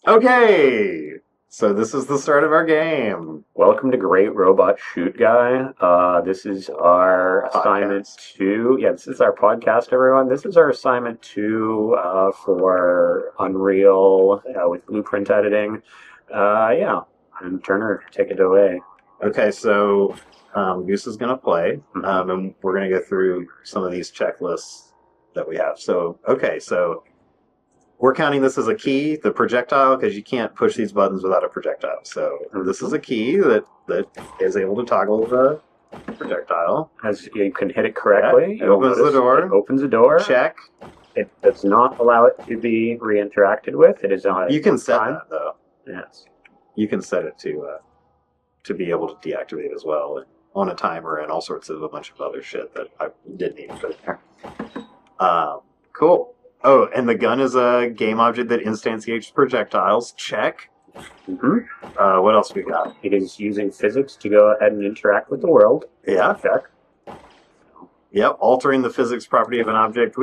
Okay, so this is the start of our game. Welcome to Great Robot Shoot Guy. This is our assignment two. Yeah, this is our podcast, everyone. This is our assignment two for Unreal with blueprint editing. Yeah, and Turner, take it away. Okay, so Goose is going to play, and we're going to go through some of these checklists that we have. So, okay, so we're counting this as a key, the projectile, because you can't push these buttons without a projectile. So this is a key that is able to toggle the projectile. As you can hit it correctly, it opens the door. It opens the door. Check. It does not allow it to be re-interacted with. It is on. You can set that though. Yes. You can set it to be able to deactivate as well, on a timer and all sorts of a bunch of other shit that I didn't need to put there. Cool. Oh, and the gun is a game object that instantiates projectiles. Check. What else we got? It is using physics to go ahead and interact with the world. Yeah. Check. Yep, altering the physics property of an object.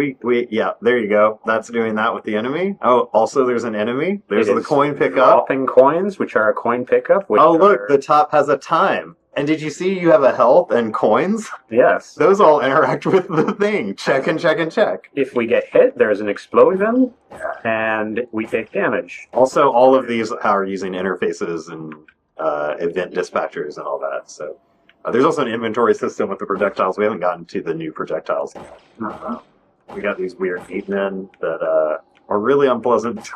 Yeah, there you go. That's doing that with the enemy. Oh, also there's an enemy. There's the coin pickup. Dropping coins, which are a coin pickup. Look, the top has a time. And did you see you have a health and coins? Yes. Those all interact with the thing. Check and check and check. If we get hit, there's an explosion, and we take damage. Also, all of these are using interfaces and event dispatchers and all that. So there's also an inventory system with the projectiles. We haven't gotten to the new projectiles yet. We got these weird heat men that are really unpleasant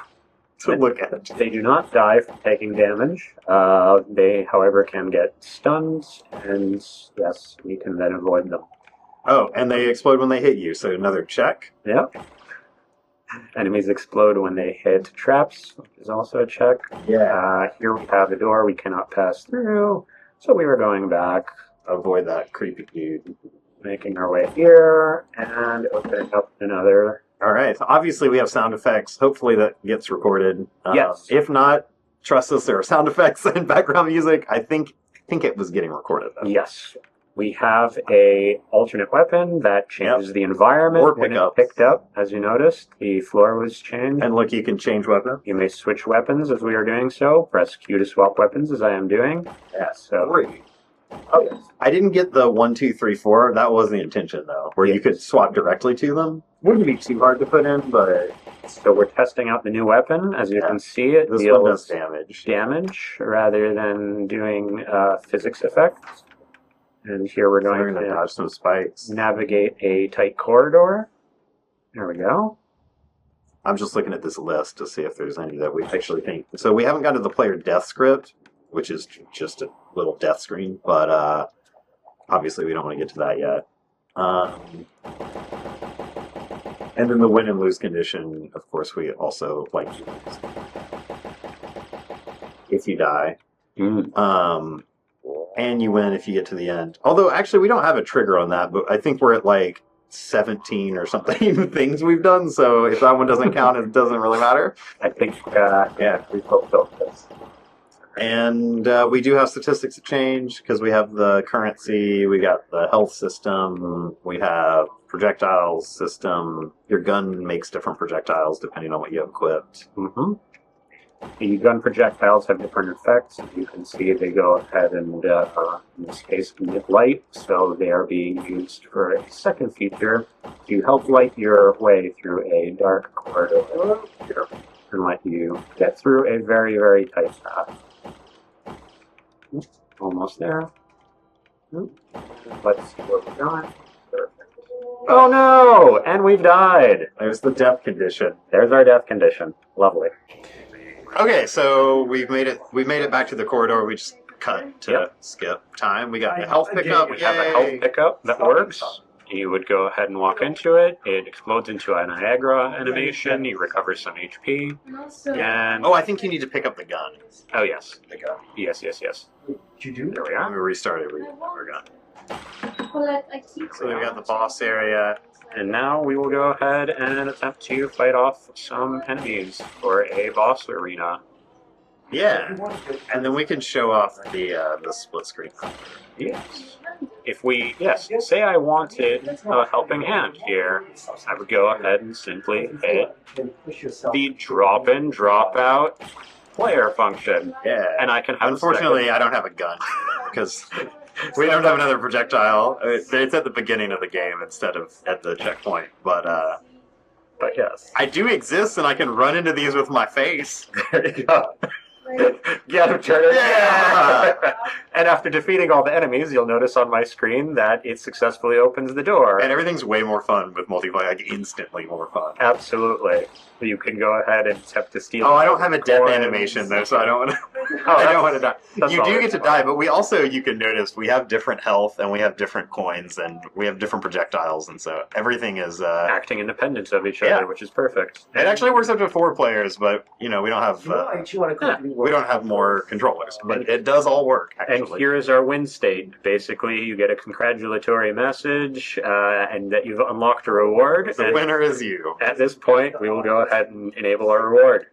to look at. They do not die from taking damage. They, however, can get stunned, and yes, we can then avoid them. Oh, and they explode when they hit you, so another check. Yep. Enemies explode when they hit traps, which is also a check. Yeah. Here we have a door we cannot pass through, so we were going back. Avoid that creepy dude. Making our way here, and opening up another. All right. So obviously, we have sound effects. Hopefully, that gets recorded. Yes. If not, trust us. There are sound effects and background music. I think it was getting recorded, though. Yes. We have a alternate weapon that changes the environment. Or when it's picked up. As you noticed, the floor was changed. And look, you can change weapon. You may switch weapons as we are doing so. Press Q to swap weapons, as I am doing. Yes. So. 3. Oh yes. I didn't get the 1, 2, 3, 4. That was the intention, though, where you could swap directly to them. Wouldn't be too hard to put in, but so we're testing out the new weapon. As you can see, it this deals one does damage rather than doing physics effects. And here we're going to dodge some spikes. Navigate a tight corridor. There we go. I'm just looking at this list to see if there's any that we actually think. So we haven't got to the player death script, which is just a little death screen, but obviously we don't want to get to that yet. And then the win and lose condition, of course, we also like to use if you die. And you win if you get to the end. Although, actually, we don't have a trigger on that, but I think we're at like 17 or something things we've done, so if that one doesn't count, it doesn't really matter. I think, we fulfilled this. And we do have statistics to change because we have the currency, we got the health system, we have projectiles system. Your gun makes different projectiles depending on what you have equipped. The gun projectiles have different effects. As you can see, they go ahead and, in this case, emit light, so they are being used for a second feature to help light your way through a dark corridor here and let you get through a very, very tight path. Almost there. Let's see what we got. Perfect. Oh no! And we've died! There's the death condition. There's our death condition. Lovely. Okay, so we've made it back to the corridor. We just cut to skip time. We got the health pickup. We have a health pickup that works. You would go ahead and walk into it. It explodes into a Niagara animation. You recover some HP. And I think you need to pick up the gun. oh yes, The gun. yes. There we There we are. are. We restarted. We're gun. So we got the boss boss area. And now we will go ahead and attempt to fight off some enemies for a boss arena. Yeah, and then we can show off the split screen. Yes. Say I wanted a helping hand here, I would go ahead and simply hit the drop in, drop out player function, Yeah. and I can have. Unfortunately, I don't have a gun because we don't have another projectile. It's at the beginning of the game instead of at the checkpoint. But yes, I do exist, and I can run into these with my face. there you go. Get him, turn it. Yeah! And after defeating all the enemies, you'll notice on my screen that it successfully opens the door. And everything's way more fun with multiplayer, like instantly more fun. Absolutely. You can go ahead and attempt to steal. Oh, I don't have a death coins. animation though, so I don't want to. Oh, I don't want to die. that's You all do right. get to die, but we also, you can notice, we have different health and we have different coins and we have different projectiles, and so everything is. Acting independent of each Yeah. other, which is perfect. It actually works up to 4 players, but we don't have. Yeah. We don't have more controllers, but it does all work. And Actually, here is our win state. Basically, you get a congratulatory message and that you've unlocked a reward. the And winner is you. at this point, we will go ahead and enable our reward.